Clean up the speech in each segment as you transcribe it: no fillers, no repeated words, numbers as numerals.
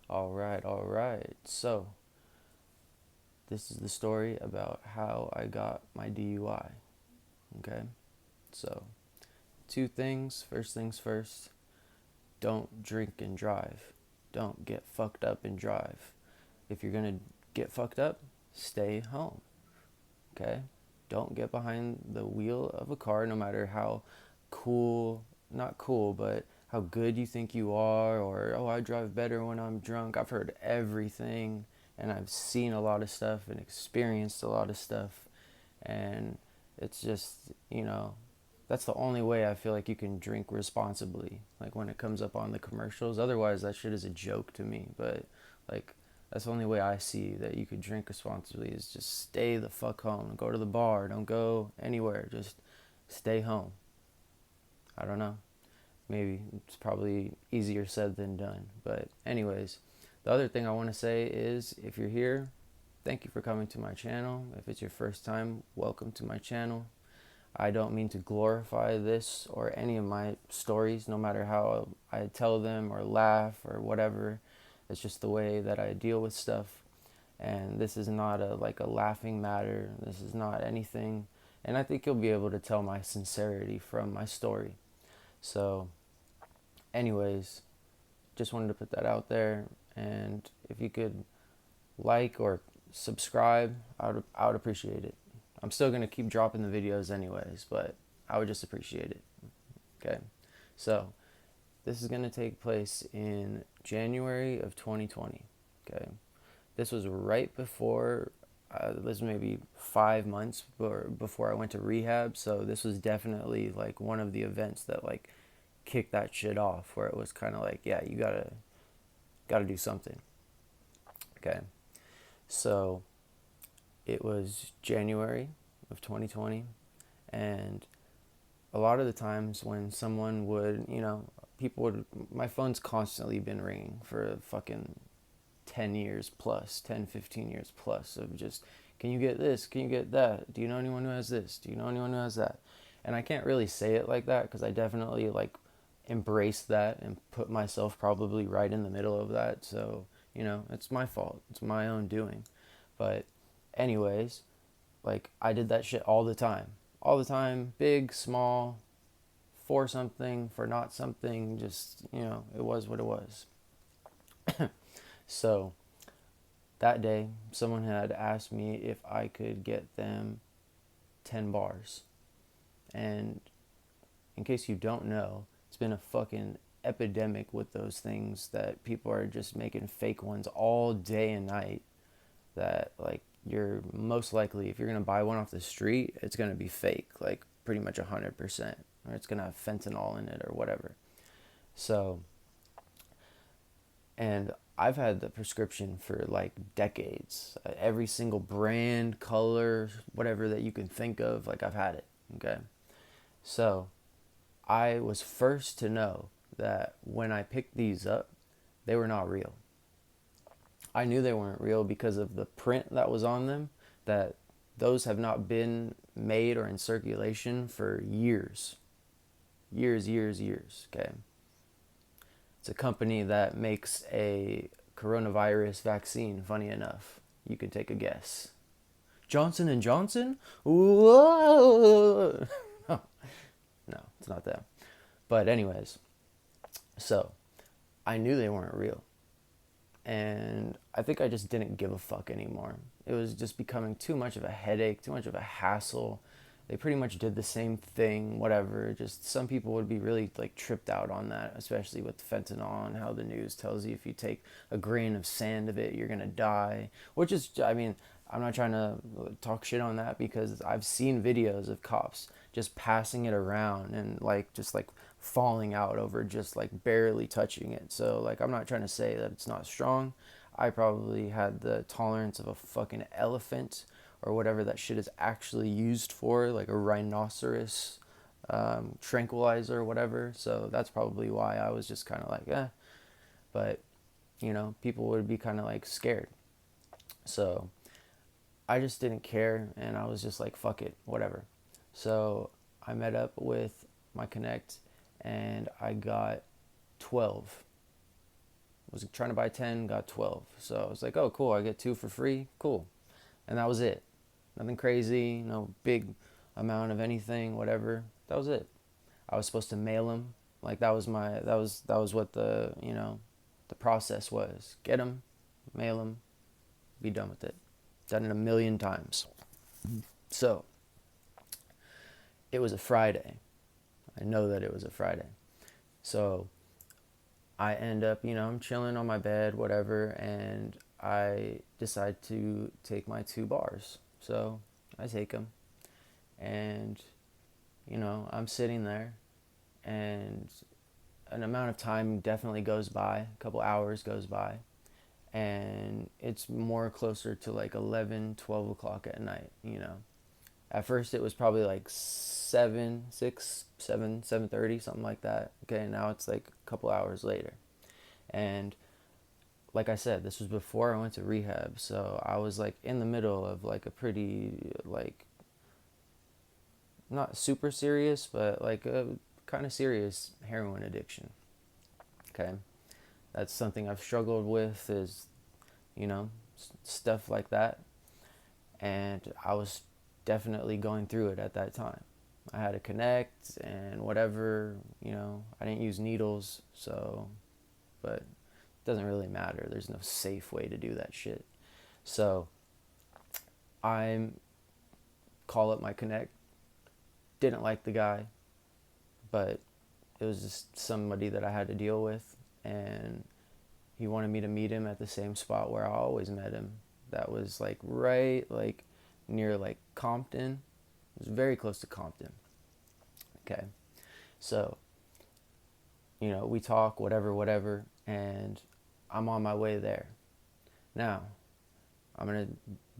All right. So, this is the story about how I got my DUI. Okay? So, two things. First things first, don't drink and drive. Don't get fucked up and drive. If you're gonna get fucked up, stay home. Okay? Don't get behind the wheel of a car, no matter how cool, not cool, but how good you think you are, or, oh, I drive better when I'm drunk. I've heard everything, and I've seen a lot of stuff and experienced a lot of stuff. And it's just, you know, that's the only way I feel like you can drink responsibly. Like when it comes up on the commercials. Otherwise, that shit is a joke to me. But like, that's the only way I see that you could drink responsibly is just stay the fuck home. Go to the bar. Don't go anywhere. Just stay home. I don't know. Maybe it's probably easier said than done. But anyways, the other thing I want to say is if you're here, thank you for coming to my channel. If it's your first time, welcome to my channel. I don't mean to glorify this or any of my stories, no matter how I tell them or laugh or whatever. It's just the way that I deal with stuff. And this is not a laughing matter. This is not anything. And I think you'll be able to tell my sincerity from my story. So, anyways, just wanted to put that out there. And if you could like or subscribe, I would appreciate it. I'm still going to keep dropping the videos anyways, but I would just appreciate it. Okay. So, this is going to take place in January of 2020. Okay. This was right before, this was maybe 5 months before I went to rehab. So, this was definitely like one of the events that like kicked that shit off, where it was kind of like, yeah, you gotta do something. Okay. So, it was January of 2020, and a lot of the times when someone would, people would, my phone's constantly been ringing for fucking 10 years plus, 10, 15 years plus of just, can you get this? Can you get that? Do you know anyone who has this? Do you know anyone who has that? And I can't really say it like that because I definitely like embrace that and put myself probably right in the middle of that. So, it's my fault. It's my own doing. But, anyways, like I did that shit all the time. All the time, big, small, for something, for not something, just, it was what it was. So that day, someone had asked me if I could get them 10 bars. And in case you don't know, it's been a fucking epidemic with those things that people are just making fake ones all day and night. That, like, you're most likely, if you're gonna buy one off the street, it's gonna be fake, like pretty much 100%, or it's gonna have fentanyl in it or whatever. So, and I've had the prescription for like decades. Every single brand, color, whatever that you can think of, like I've had it. Okay. So I was first to know that when I picked these up, they were not real. I knew they weren't real because of the print that was on them, that those have not been made or in circulation for years. Years, years, years. Okay. It's a company that makes a coronavirus vaccine, funny enough. You can take a guess. Johnson and Johnson? Whoa! No, no, it's not them. But anyways, so I knew they weren't real. And I think I just didn't give a fuck anymore. It was just becoming too much of a headache, too much of a hassle. They pretty much did the same thing, whatever. Just some people would be really like tripped out on that, especially with fentanyl and how the news tells you if you take a grain of sand of it, you're gonna die. Which is, I mean, I'm not trying to talk shit on that because I've seen videos of cops just passing it around and like just like falling out over just like barely touching it. So like I'm not trying to say that it's not strong. I probably had the tolerance of a fucking elephant or whatever that shit is actually used for, like a rhinoceros tranquilizer or whatever. So that's probably why I was just kind of like, eh. But, people would be kind of like scared. So I just didn't care and I was just like, fuck it, whatever. So I met up with my connect and I got 12. was trying to buy 10, got 12. So I was like, oh, cool, I get 2 for free. Cool. And that was it. Nothing crazy, no big amount of anything, whatever. That was it. I was supposed to mail them. Like that was what the process was. Get them, mail them, be done with it. Done it a million times. So, it was a Friday. I know that it was a Friday. So, I end up, I'm chilling on my bed, whatever, and I decide to take my 2 bars. So, I take them, and, I'm sitting there, and an amount of time definitely goes by, a couple hours goes by, and it's more closer to like 11, 12 o'clock at night. At first it was probably like 7:30, something like that. Okay, now it's like a couple hours later. And like I said, this was before I went to rehab, so I was like in the middle of like a pretty like not super serious, but like a kind of serious heroin addiction. Okay, that's something I've struggled with is, stuff like that, and I was definitely going through it at that time. I had to connect and whatever, I didn't use needles, so, but it doesn't really matter. There's no safe way to do that shit. So I call up my connect. Didn't like the guy, but it was just somebody that I had to deal with, and he wanted me to meet him at the same spot where I always met him. That was like right like near like Compton. It was very close to Compton. Okay. So, we talk, whatever, and I'm on my way there. Now, I'm going to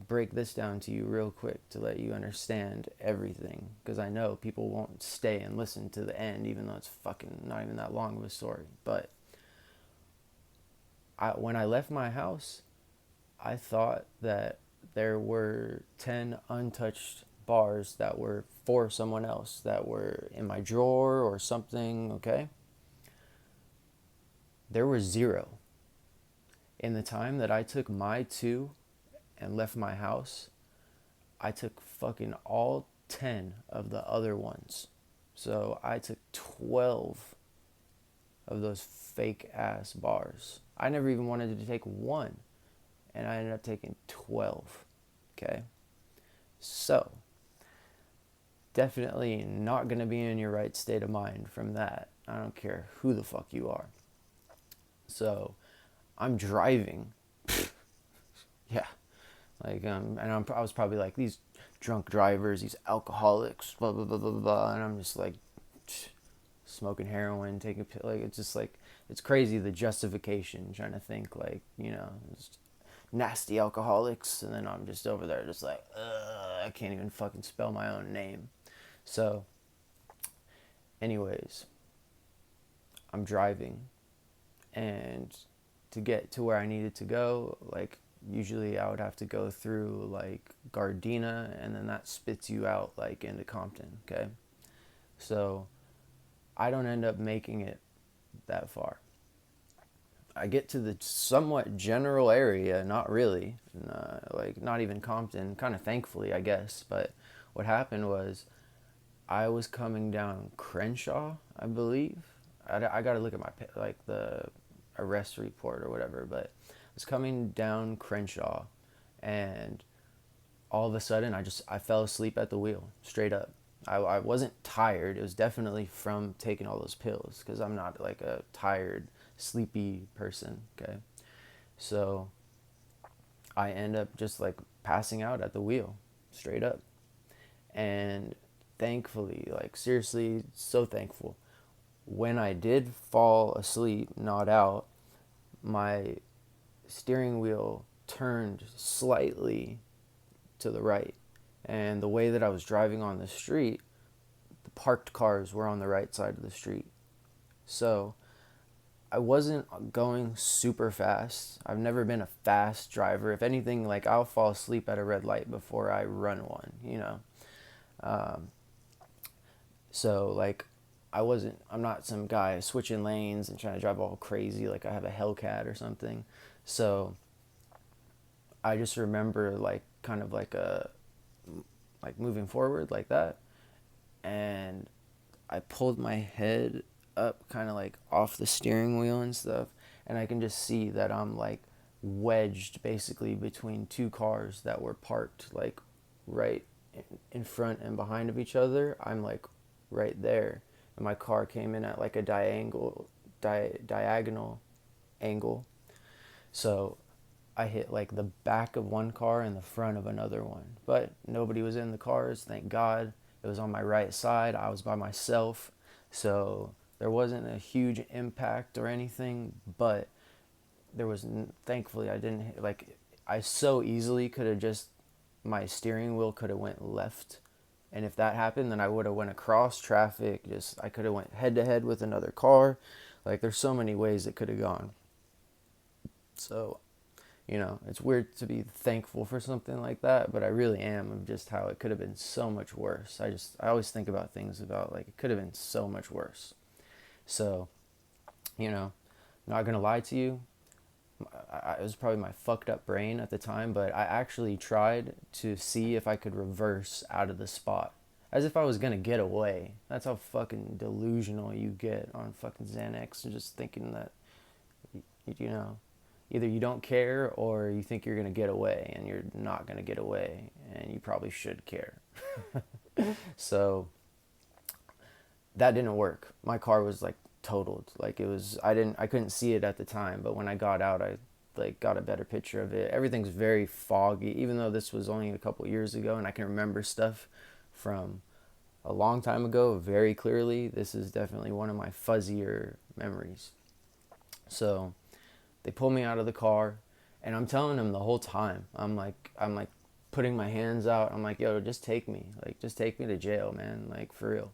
break this down to you real quick to let you understand everything, because I know people won't stay and listen to the end, even though it's fucking not even that long of a story. But when I left my house, I thought that there were 10 untouched bars that were for someone else that were in my drawer or something, okay? There were 0. In the time that I took my 2 and left my house, I took fucking all 10 of the other ones. So I took 12 of those fake ass bars. I never even wanted to take 1, and I ended up taking 12. Okay? So, definitely not going to be in your right state of mind from that. I don't care who the fuck you are. So, I'm driving. Yeah. Like, and I was probably like, these drunk drivers, these alcoholics, blah, blah, blah, blah, blah. And I'm just like, smoking heroin, taking pills. Like, it's just like, it's crazy the justification, trying to think like, nasty alcoholics. And then I'm just over there just like, I can't even fucking spell my own name. So, anyways, I'm driving, and to get to where I needed to go, like, usually I would have to go through like Gardena, and then that spits you out like into Compton, okay? So I don't end up making it that far. I get to the somewhat general area, not really, like not even Compton, kind of thankfully, I guess. But what happened was I was coming down Crenshaw, I believe. I got to look at my like the arrest report or whatever, but I was coming down Crenshaw, and all of a sudden I fell asleep at the wheel, straight up. I wasn't tired. It was definitely from taking all those pills, because I'm not like a tired, sleepy person, okay? So I end up just like passing out at the wheel, straight up. And thankfully, like seriously, so thankful, when I did fall asleep, nod out, my steering wheel turned slightly to the right. And the way that I was driving on the street, the parked cars were on the right side of the street. So I wasn't going super fast. I've never been a fast driver. If anything, like I'll fall asleep at a red light before I run one, So like I'm not some guy switching lanes and trying to drive all crazy like I have a Hellcat or something. So I just remember like kind of like moving forward like that, and I pulled my head up kind of like off the steering wheel and stuff, and I can just see that I'm like wedged basically between two cars that were parked like right in front and behind of each other. I'm like right there, and my car came in at like a diagonal angle. So I hit like the back of one car and the front of another one. But nobody was in the cars, thank God. It was on my right side. I was by myself. So there wasn't a huge impact or anything, but there was thankfully I didn't like I so easily could have just my steering wheel could have went left. And if that happened, then I would have went across traffic. Just I could have went head to head with another car. Like there's so many ways it could have gone. So it's weird to be thankful for something like that, but I really am of just how it could have been so much worse. I always think about things about like it could have been so much worse. So, not gonna lie to you, it was probably my fucked up brain at the time, but I actually tried to see if I could reverse out of the spot. As if I was gonna get away. That's how fucking delusional you get on fucking Xanax and just thinking that, you know, either you don't care or you think you're going to get away, and you're not going to get away, and you probably should care. So that didn't work. My car was like totaled. Like I couldn't see it at the time, but when I got out, I like got a better picture of it. Everything's very foggy, even though this was only a couple years ago and I can remember stuff from a long time ago very clearly. This is definitely one of my fuzzier memories. So they pull me out of the car, and I'm telling them the whole time. I'm like putting my hands out. I'm like, yo, just take me. Like, just take me to jail, man. Like, for real.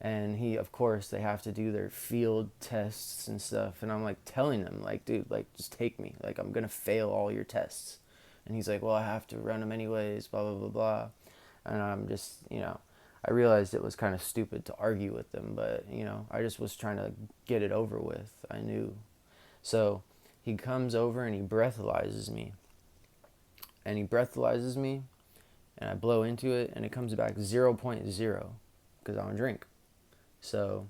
And of course, they have to do their field tests and stuff. And I'm like telling them, like, dude, like, just take me. Like, I'm going to fail all your tests. And he's like, well, I have to run them anyways, blah, blah, blah, blah. And I'm just, I realized it was kind of stupid to argue with them, but, I just was trying to get it over with. I knew. So he comes over and he breathalyzes me. And he breathalyzes me, and I blow into it, and it comes back 0.0 because I don't drink. So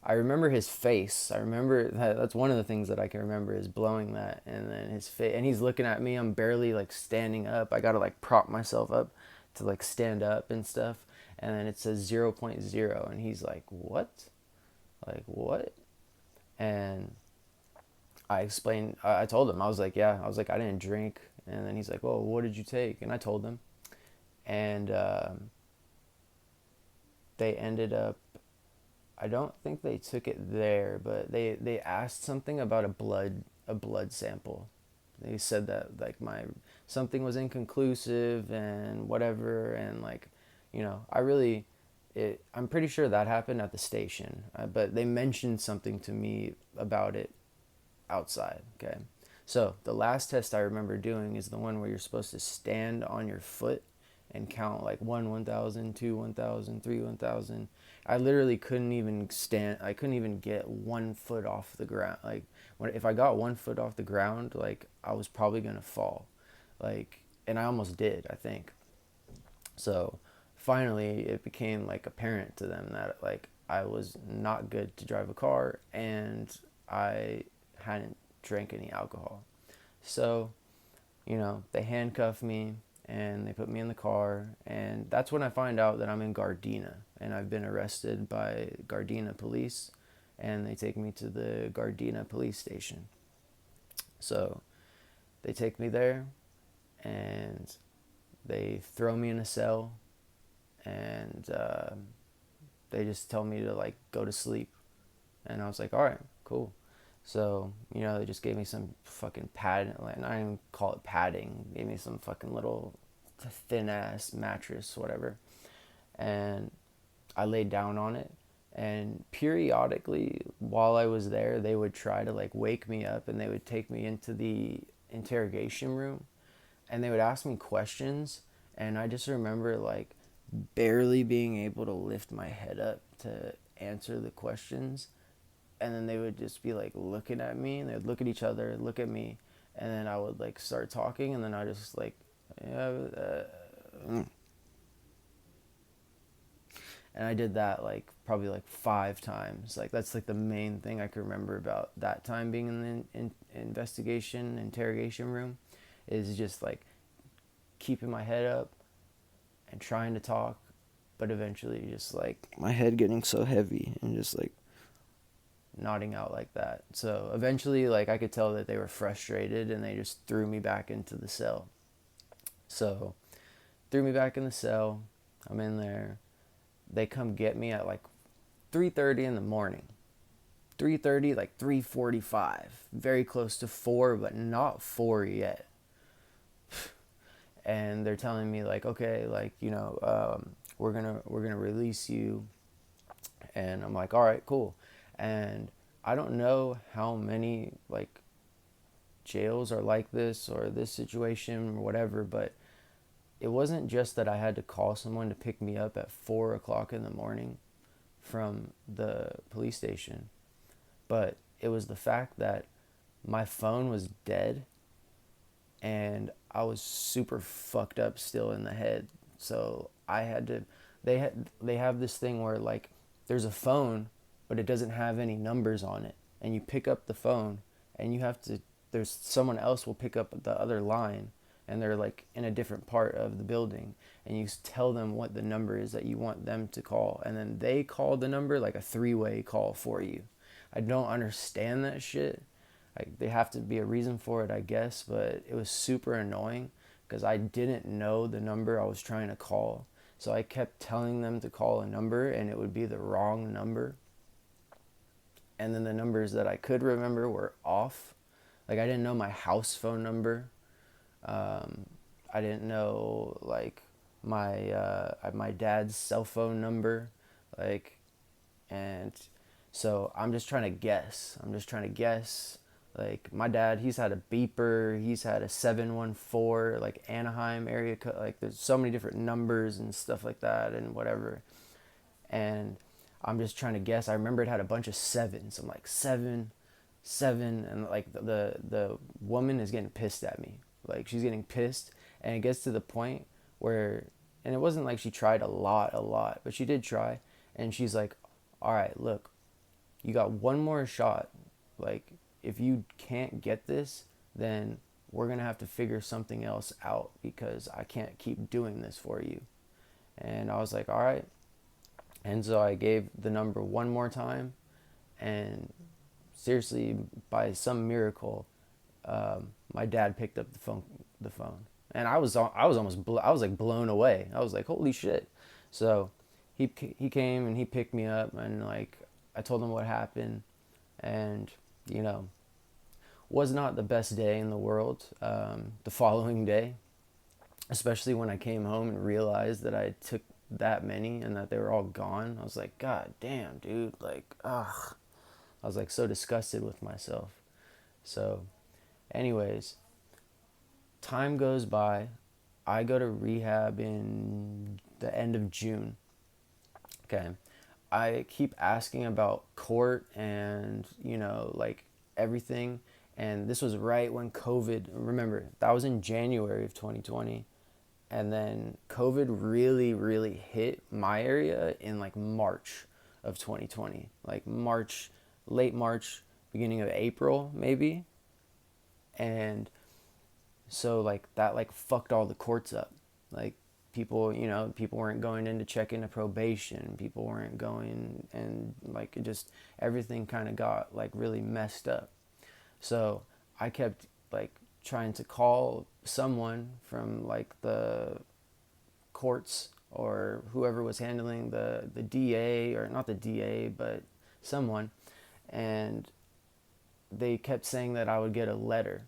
I remember his face. I remember that's one of the things that I can remember is blowing that, and then his face. And he's looking at me. I'm barely like standing up. I gotta like prop myself up to like stand up and stuff. And then it says 0.0, and he's like, "What? Like what?" And I explained. I told him. I was like, "Yeah." I was like, "I didn't drink." And then he's like, "Well, what did you take?" And I told him. And they ended up, I don't think they took it there, but they asked something about a blood sample. They said that like my something was inconclusive and whatever, and like, I'm pretty sure that happened at the station, but they mentioned something to me about it outside. Okay, so the last test I remember doing is the one where you're supposed to stand on your foot and count like 1,000, 2, 1,000, 3, 1,000. I literally couldn't even stand. I couldn't even get 1 foot off the ground. Like if I got 1 foot off the ground, like I was probably gonna fall. Like, and I almost did, I think. So finally, it became like apparent to them that like I was not good to drive a car, and I hadn't drank any alcohol. So, they handcuff me and they put me in the car, and that's when I find out that I'm in Gardena, and I've been arrested by Gardena police, and they take me to the Gardena police station. So they take me there, and they throw me in a cell, and they just tell me to like go to sleep, and I was like, all right, cool. So, they just gave me some fucking pad, like, I don't even call it padding. They gave me some fucking little thin ass mattress, whatever. And I laid down on it. And periodically, while I was there, they would try to like wake me up, and they would take me into the interrogation room, and they would ask me questions. And I just remember like barely being able to lift my head up to answer the questions, and then they would just be like looking at me, and they'd look at each other, look at me, and then I would like start talking, and then I just like, yeah, and I did that like probably like 5 times. Like that's like the main thing I can remember about that time being in the investigation interrogation room, is just like keeping my head up and trying to talk, but eventually just like my head getting so heavy and just like nodding out like that. So eventually, like, I could tell that they were frustrated, and they just threw me back into the cell. So threw me back in the cell. I'm in there. They come get me at like 3:30 in the morning. 3:30, like 3:45, very close to 4, but not 4 yet. And they're telling me like, okay, like, we're gonna release you. And I'm like, all right, cool. And I don't know how many like jails are like this, or this situation or whatever, but it wasn't just that I had to call someone to pick me up at 4 o'clock in the morning from the police station, but it was the fact that my phone was dead, and I was super fucked up still in the head. So I had to, they have this thing where like there's a phone, but it doesn't have any numbers on it, and you pick up the phone, and you have to, there's someone else will pick up the other line, and they're like in a different part of the building, and you tell them what the number is that you want them to call, and then they call the number, like a three-way call for you. I don't understand that shit. Like, they have to be a reason for it, I guess, but it was super annoying because I didn't know the number I was trying to call. So I kept telling them to call a number, and it would be the wrong number. And then the numbers that I could remember were off. Like, I didn't know my house phone number. I didn't know like my dad's cell phone number, like, and so I'm just trying to guess. Like, my dad, he's had a beeper, he's had a 714, like Anaheim area code. Like, there's so many different numbers and stuff like that and whatever. And I'm just trying to guess. I remember it had a bunch of sevens. I'm like, seven, and like the woman is getting pissed at me. Like, she's getting pissed, and it gets to the point where, and it wasn't like she tried a lot, but she did try, and she's like, all right, look, you got one more shot. Like, if you can't get this, then we're gonna have to figure something else out, because I can't keep doing this for you. And I was like, all right. And so I gave the number one more time, and seriously, by some miracle, my dad picked up the phone, and I was almost I was like blown away. I was like, holy shit. So he came and he picked me up, and like I told him what happened, and was not the best day in the world. The following day, especially when I came home and realized that I took that many and that they were all gone, I was like, God damn, dude, like, ugh. I was like so disgusted with myself. So anyways, time goes by. I go to rehab in the end of June. Okay. I keep asking about court and, like everything. And this was right when COVID, remember, that was in January of 2020. And then COVID really, really hit my area in like March of 2020. Like late March, beginning of April, maybe. And so like that like fucked all the courts up. Like, people weren't going in to check into probation. People weren't going, and like it just, everything kind of got like really messed up. So I kept like trying to call someone from like the courts, or whoever was handling the DA, or not the DA, but someone. And they kept saying that I would get a letter,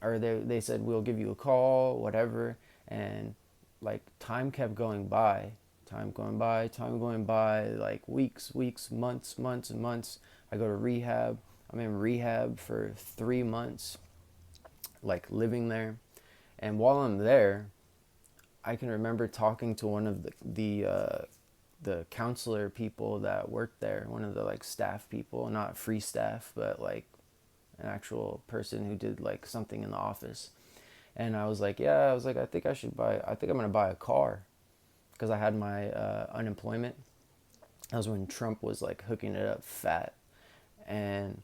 or they said, we'll give you a call, whatever. And like time kept going by, like weeks, months and months. I go to rehab. I'm in rehab for 3 months, like living there. And while I'm there, I can remember talking to one of the counselor people that worked there, one of the like staff people, not free staff, but like an actual person who did like something in the office. And I was like, yeah, I was like, I think I'm gonna buy a car, because I had my unemployment. That was when Trump was like hooking it up fat. And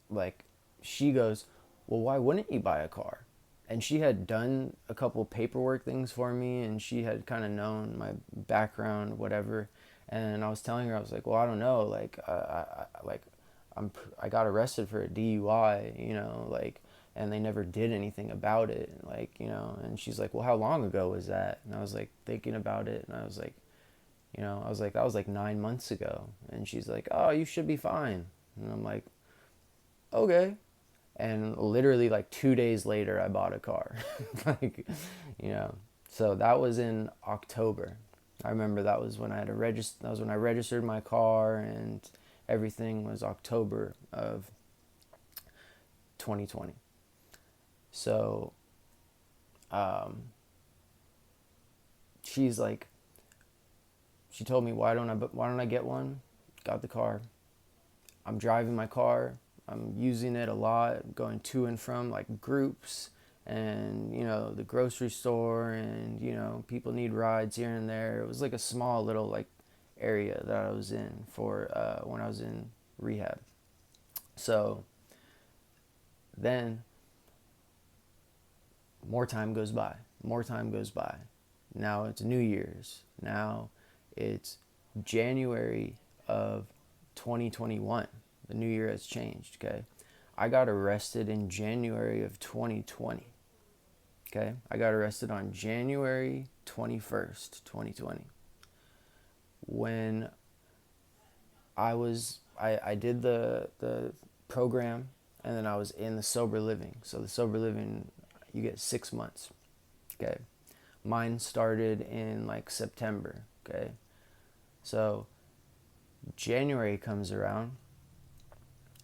like, she goes, well, why wouldn't you buy a car? And she had done a couple paperwork things for me, and she had kind of known my background, whatever. And I was telling her, I was like, well, I don't know, like I got arrested for a DUI, like, and they never did anything about it, like, and she's like, well, how long ago was that? And I was like thinking about it, and I was like, that was like 9 months ago. And she's like, oh, you should be fine. And I'm like, okay. And literally like 2 days later, I bought a car. like, so that was in October. I remember that was when that was when I registered my car, and everything was October of 2020. So, she's like, she told me, why don't I get one? Got the car. I'm driving my car. I'm using it a lot, going to and from like groups and, the grocery store, and, people need rides here and there. It was like a small little like area that I was in for when I was in rehab. So then more time goes by. Now it's New Year's. Now it's January of 2021. The new year has changed, okay? I got arrested in January of 2020, okay? I got arrested on January 21st, 2020. When I did the program, and then I was in the sober living. So the sober living, you get 6 months, okay? Mine started in like September, okay? So January comes around,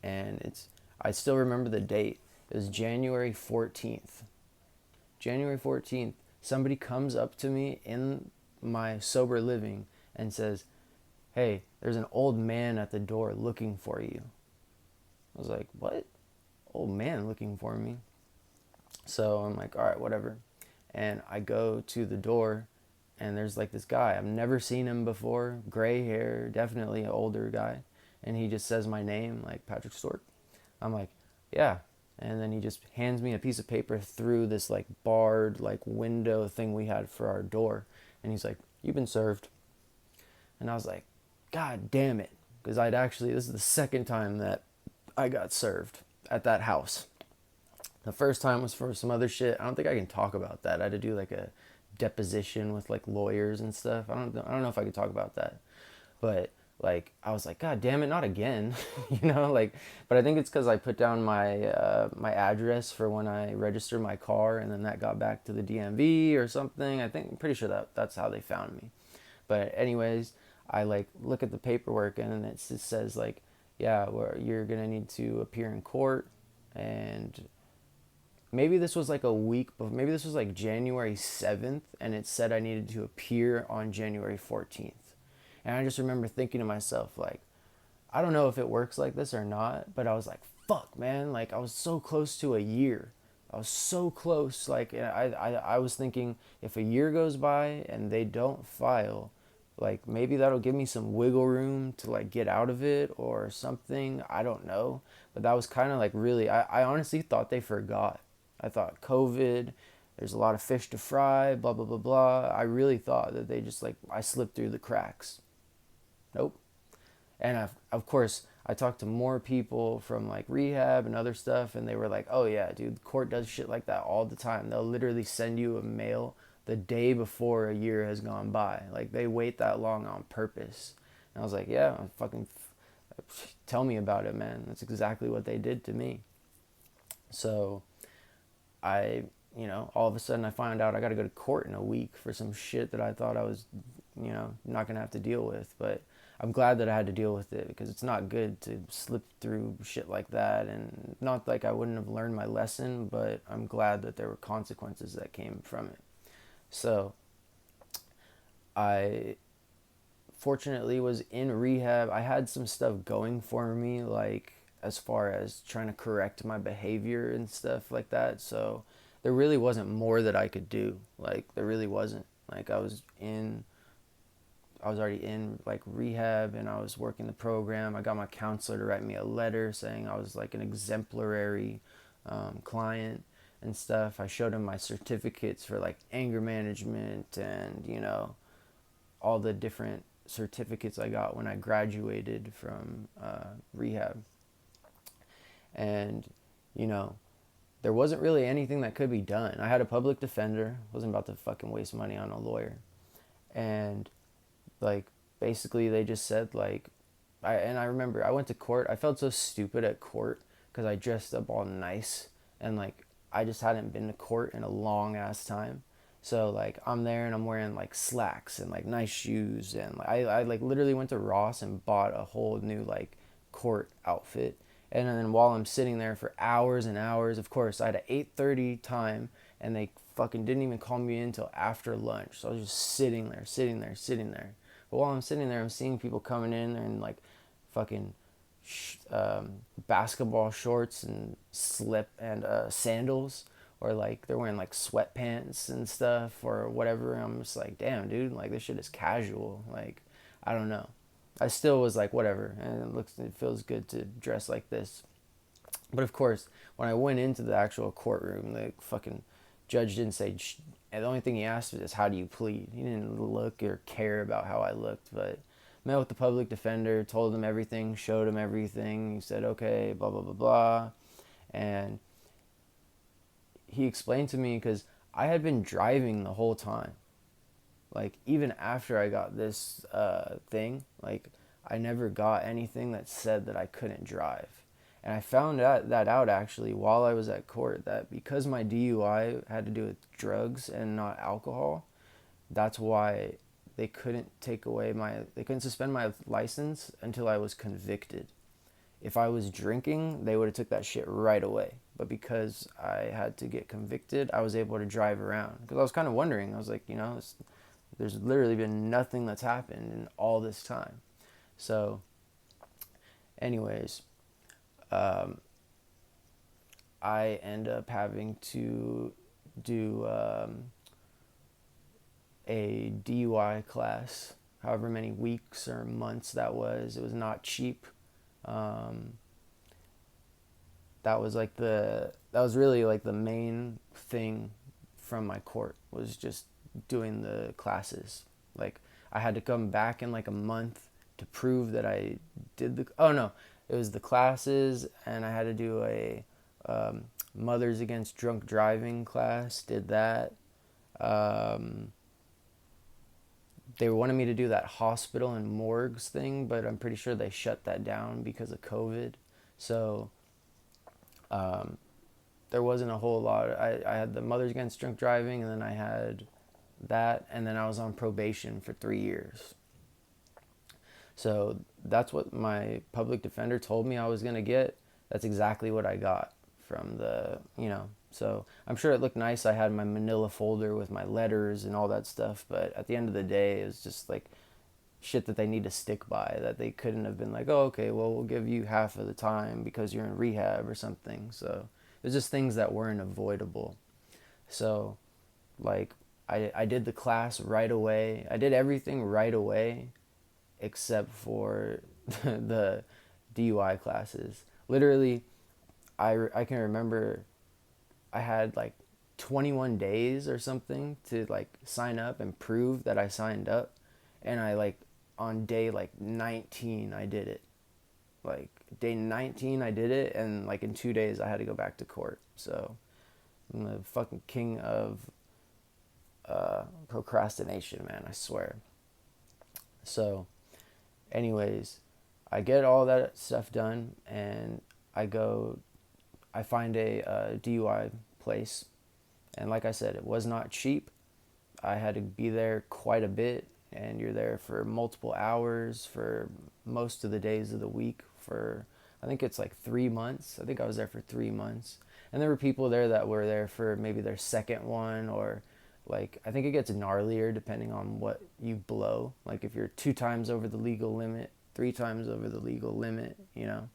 and I still remember the date. It was January 14th. January 14th, somebody comes up to me in my sober living and says, hey, there's an old man at the door looking for you. I was like, what? Old man looking for me? So I'm like, all right, whatever. And I go to the door, and there's like this guy. I've never seen him before. Gray hair, definitely an older guy. And he just says my name, like Patrick Stork. I'm like, yeah. And then he just hands me a piece of paper through this like barred like window thing we had for our door. And he's like, you've been served. And I was like, God damn it. Because this is the second time that I got served at that house. The first time was for some other shit. I don't think I can talk about that. I had to do like a deposition with like lawyers and stuff. I don't know if I could talk about that. But like, I was like, God damn it, not again. But I think it's because I put down my my address for when I registered my car, and then that got back to the DMV or something. I'm pretty sure that's how they found me. But anyways, I like look at the paperwork, and then it just says like, yeah, well, you're gonna need to appear in court. And maybe this was like a week, but maybe this was like January 7th, and it said I needed to appear on January 14th. And I just remember thinking to myself, like, I don't know if it works like this or not, but I was like, fuck, man. Like, I was so close to a year. I was so close. Like, I was thinking, if a year goes by and they don't file, like, maybe that'll give me some wiggle room to, like, get out of it or something. I don't know. But that was kind of, like, really, I honestly thought they forgot. I thought COVID, there's a lot of fish to fry, blah, blah, blah, blah. I really thought that they just, like, I slipped through the cracks. Nope. And of course, I talked to more people from like rehab and other stuff, and they were like, oh yeah, dude, the court does shit like that all the time. They'll literally send you a mail the day before a year has gone by. Like, they wait that long on purpose. And I was like, yeah, tell me about it, man. That's exactly what they did to me. So all of a sudden I find out I got to go to court in a week for some shit that I thought I was, not going to have to deal with. But I'm glad that I had to deal with it, because it's not good to slip through shit like that. And not like I wouldn't have learned my lesson, but I'm glad that there were consequences that came from it. So fortunately was in rehab. I had some stuff going for me, like as far as trying to correct my behavior and stuff like that. So there really wasn't more that I could do. Like there really wasn't. Like I was already in like rehab, and I was working the program. I got my counselor to write me a letter saying I was like an exemplary client and stuff. I showed him my certificates for like anger management and, all the different certificates I got when I graduated from rehab. And, you know, there wasn't really anything that could be done. I had a public defender, wasn't about to fucking waste money on a lawyer. And like basically they just said like I remember I went to court. I felt so stupid at court because I dressed up all nice, and like I just hadn't been to court in a long ass time. So like I'm there and I'm wearing like slacks and like nice shoes, and like, I like literally went to Ross and bought a whole new like court outfit. And then while I'm sitting there for hours and hours, of course I had an 8:30 time, and they fucking didn't even call me in until after lunch. So I was just sitting there, sitting there, sitting there. But while I'm sitting there, I'm seeing people coming in and like fucking basketball shorts and slip and sandals, or like they're wearing like sweatpants and stuff or whatever. And I'm just like, damn, dude, like this shit is casual. Like, I don't know. I still was like, whatever, and it feels good to dress like this. But of course, when I went into the actual courtroom, the fucking judge didn't say. And the only thing he asked is, "How do you plead?" He didn't look or care about how I looked. But met with the public defender, told him everything, showed him everything. He said, "Okay, blah blah blah blah," and he explained to me because I had been driving the whole time. Like even after I got this thing, like I never got anything that said that I couldn't drive. And I found that out actually while I was at court, that because my DUI had to do with drugs and not alcohol, that's why they couldn't suspend my license until I was convicted. If I was drinking, they would have took that shit right away. But because I had to get convicted, I was able to drive around. Because I was kind of wondering, I was like, there's literally been nothing that's happened in all this time. So, anyways, I end up having to do a DUI class, however many weeks or months that was. It was not cheap. Um, that was really like the main thing from my court, was just doing the classes. Like I had to come back in like a month to prove that I did it was the classes, and I had to do a Mothers Against Drunk Driving class. Did that. They wanted me to do that hospital and morgues thing, but I'm pretty sure they shut that down because of COVID. So there wasn't a whole lot. I had the Mothers Against Drunk Driving, and then I had that, and then I was on probation for 3 years. So that's what my public defender told me I was going to get. That's exactly what I got from so I'm sure it looked nice. I had my manila folder with my letters and all that stuff, but at the end of the day, it was just like shit that they need to stick by, that they couldn't have been like, oh, okay, well, we'll give you half of the time because you're in rehab or something. So it was just things that weren't avoidable. So like I did the class right away. I did everything right away except for the DUI classes. Literally, I can remember I had like 21 days or something to like sign up and prove that I signed up. And I like on day like 19 I did it. Like day 19 I did it, and like in 2 days I had to go back to court. So I'm the fucking king of procrastination, man, I swear. So anyways, I get all that stuff done, and I find a DUI place. And like I said, it was not cheap. I had to be there quite a bit, and you're there for multiple hours for most of the days of the week for, I think it's like 3 months. I think I was there for 3 months. And there were people there that were there for maybe their second one, or like, I think it gets gnarlier depending on what you blow. Like if you're 2 times over the legal limit, 3 times over the legal limit, you know.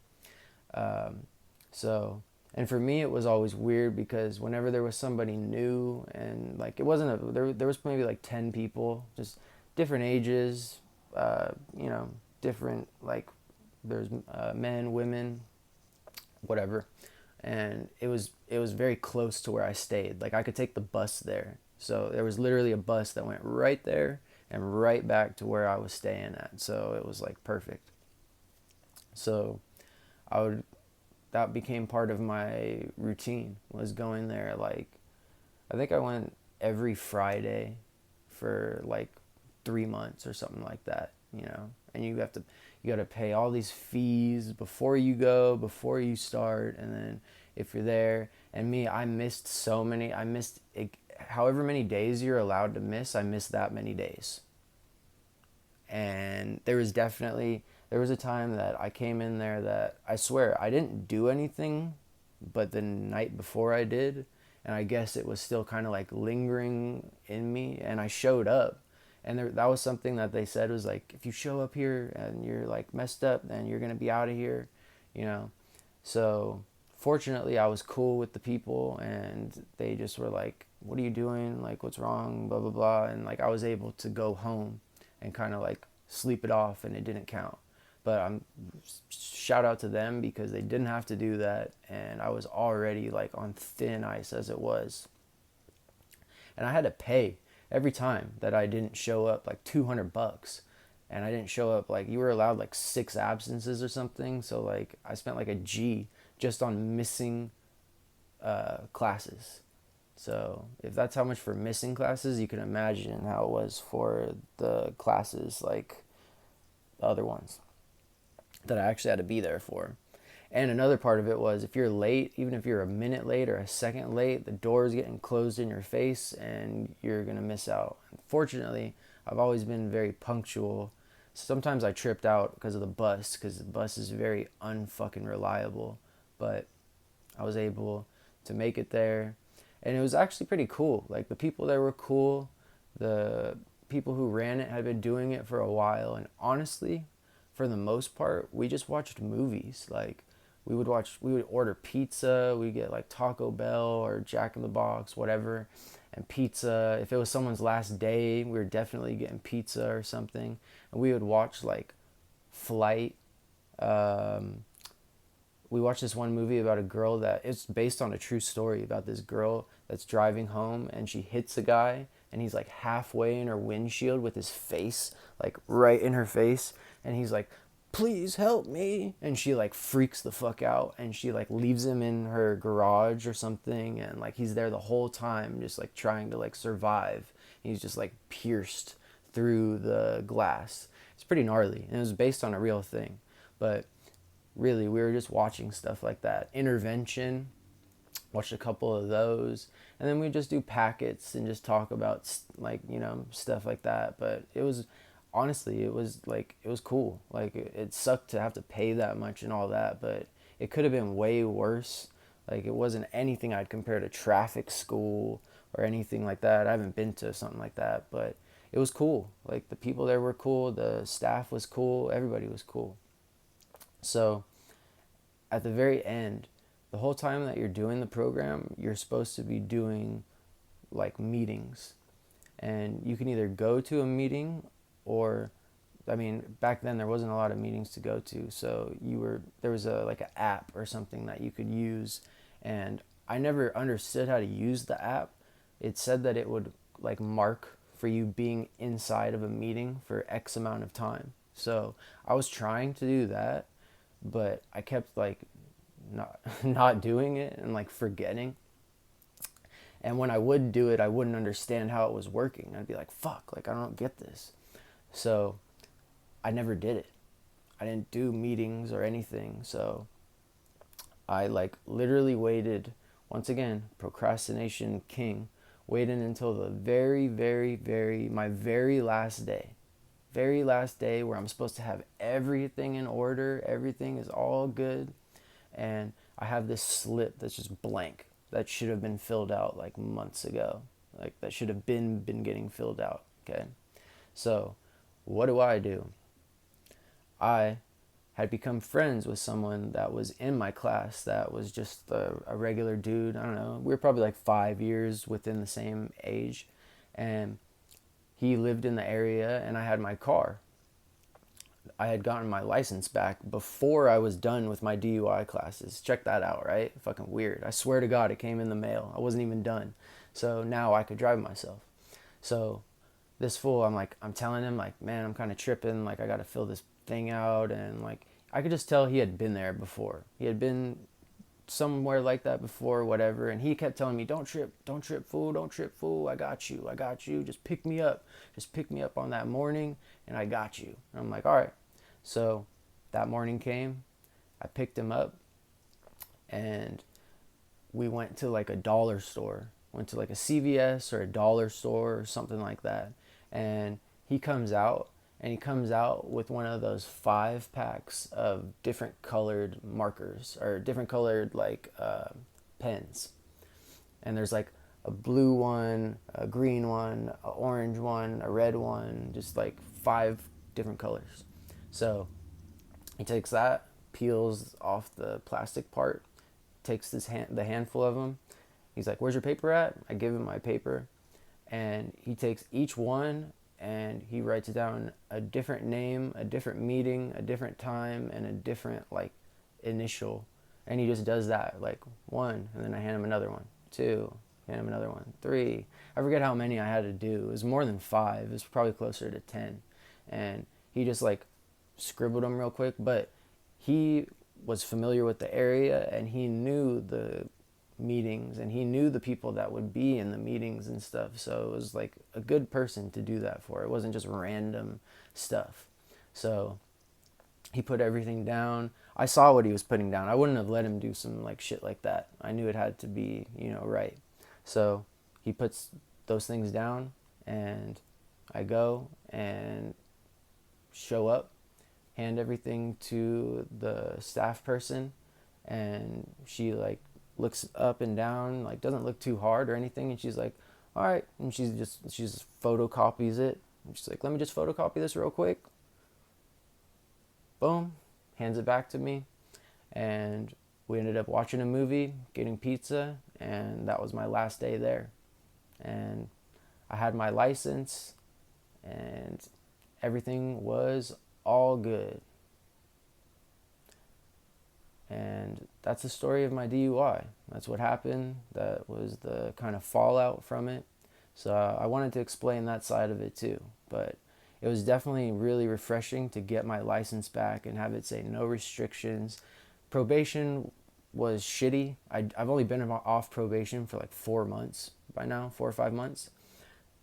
Um, so, and for me, it was always weird because whenever there was somebody new, and like it wasn't there was maybe like 10 people, just different ages, you know, different, like there's men, women, whatever, and it was very close to where I stayed. Like I could take the bus there, so there was literally a bus that went right there and right back to where I was staying at. So it was like perfect. So I would that became part of my routine, was going there. Like I think I went every Friday for like 3 months or something like that, you know. And you got to pay all these fees before you go, before you start, and then if you're there. And me, I missed however many days you're allowed to miss. I missed that many days. And there was a time that I came in there that I swear I didn't do anything, but the night before I did, and I guess it was still kind of like lingering in me, and I showed up. And that was something that they said was like, if you show up here and you're like messed up, then you're gonna be out of here, you know. So fortunately, I was cool with the people, and they just were like, what are you doing, like what's wrong, blah blah blah. And like I was able to go home and kind of like sleep it off, and it didn't count. But I'm shout out to them because they didn't have to do that, and I was already like on thin ice as it was. And I had to pay every time that I didn't show up, like $200. And I didn't show up, like you were allowed like 6 absences or something. So like I spent like a G just on missing classes. So if that's how much for missing classes, you can imagine how it was for the classes, like the other ones that I actually had to be there for. And another part of it was, if you're late, even if you're a minute late or a second late, the door's getting closed in your face and you're going to miss out. Fortunately, I've always been very punctual. Sometimes I tripped out because of the bus, because the bus is very unfucking reliable. But I was able to make it there. And it was actually pretty cool. Like the people there were cool. The people who ran it had been doing it for a while. And honestly, for the most part, we just watched movies. Like we would order pizza. We get like Taco Bell or Jack in the Box, whatever, and pizza. If it was someone's last day, we were definitely getting pizza or something. And we would watch like Flight. Um, we watched this one movie about a girl that it's based on a true story about this girl that's driving home and she hits a guy and he's like halfway in her windshield with his face like right in her face, and he's like, please help me. And she like freaks the fuck out and she like leaves him in her garage or something, and like he's there the whole time just like trying to like survive. He's just like pierced through the glass. It's pretty gnarly, and it was based on a real thing. But really, we were just watching stuff like that. Intervention, watched a couple of those, and then we just do packets and just talk about like, you know, stuff like that. But it was, honestly, it was like, it was cool. Like it sucked to have to pay that much and all that, but it could have been way worse. Like it wasn't anything I'd compare to traffic school or anything like that. I haven't been to something like that, but it was cool. Like the people there were cool, the staff was cool, everybody was cool. So at the very end, the whole time that you're doing the program, you're supposed to be doing like meetings. And you can either go to a meeting, or I mean, back then there wasn't a lot of meetings to go to, so there was a like an app or something that you could use, and I never understood how to use the app. It said that it would like mark for you being inside of a meeting for X amount of time. So I was trying to do that, but I kept like not not doing it and like forgetting. And when I would do it, I wouldn't understand how it was working. I'd be like, fuck, like I don't get this. So I never did it. I didn't do meetings or anything. So I like literally waited, once again, procrastination king, waited until the very, very, very, my very last day. Very last day where I'm supposed to have everything in order. Everything is all good. And I have this slip that's just blank that should have been filled out like months ago. like that should have been getting filled out. Okay, so what do? I had become friends with someone that was in my class that was just a regular dude. I don't know. We were probably like 5 years within the same age, and he lived in the area, and I had my car. I had gotten my license back before I was done with my DUI classes. Check that out, right? Fucking weird. I swear to God, it came in the mail. I wasn't even done. So now I could drive myself. So this fool, I'm telling him, like, man, I'm kind of tripping. Like, I got to fill this thing out. And, like, I could just tell he had been there before. He had been somewhere like that before, whatever. And he kept telling me, don't trip, fool, don't trip, fool. I got you. Just pick me up. Just pick me up on that morning, and I got you. And I'm like, all right. So that morning came, I picked him up, and we went to like a dollar store, went to like a CVS or a dollar store or something like that. And he comes out, with one of those 5 packs of different colored markers, or different colored like pens. And there's like a blue one, a green one, a orange one, a red one, just like 5 different colors. So he takes that, peels off the plastic part, takes the handful of them. He's like, where's your paper at? I give him my paper, and he takes each one and he writes down a different name, a different meeting, a different time, and a different like initial. And he just does that, like 1, and then I hand him another one, 2, hand him another one, 3. I forget how many I had to do. It was more than 5. It was probably closer to 10. And he just like scribbled them real quick, but he was familiar with the area, and he knew the meetings, and he knew the people that would be in the meetings and stuff. So it was like a good person to do that for. It wasn't just random stuff. So he put everything down. I saw what he was putting down. I wouldn't have let him do some like shit like that. I knew it had to be, right. So he puts those things down, and I go and show up, hand everything to the staff person, and she like looks up and down, like doesn't look too hard or anything, and she's like, all right. And she just photocopies it, and she's like, let me just photocopy this real quick. Boom, hands it back to me. And we ended up watching a movie, getting pizza, and that was my last day there. And I had my license, and everything was all good. And that's the story of my DUI. That's what happened. That was the kind of fallout from it. So I wanted to explain that side of it too. But it was definitely really refreshing to get my license back and have it say no restrictions. Probation was shitty. I've only been off probation for like 4 months by now, 4 or 5 months.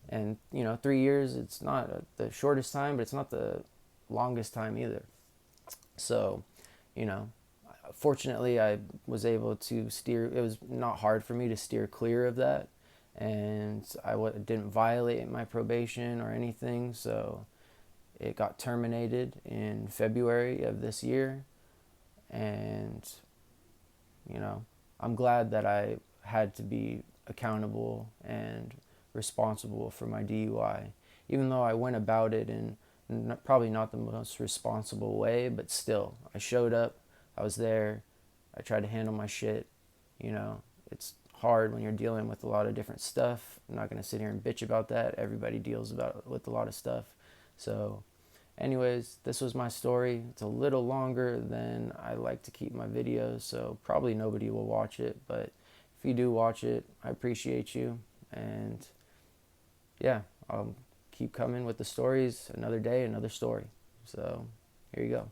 And, 3 years, it's not the shortest time, but it's not the longest time either. So, fortunately, I was able to steer. It was not hard for me to steer clear of that. And I didn't violate my probation or anything. So it got terminated in February of this year. And, I'm glad that I had to be accountable and responsible for my DUI, even though I went about it in probably not the most responsible way, but still, I showed up, I was there, I tried to handle my shit. It's hard when you're dealing with a lot of different stuff. I'm not going to sit here and bitch about that. Everybody deals with a lot of stuff. So anyways, this was my story. It's a little longer than I like to keep my videos, so probably nobody will watch it, but if you do watch it, I appreciate you. And yeah, I'll keep coming with the stories. Another day, another story. So here you go.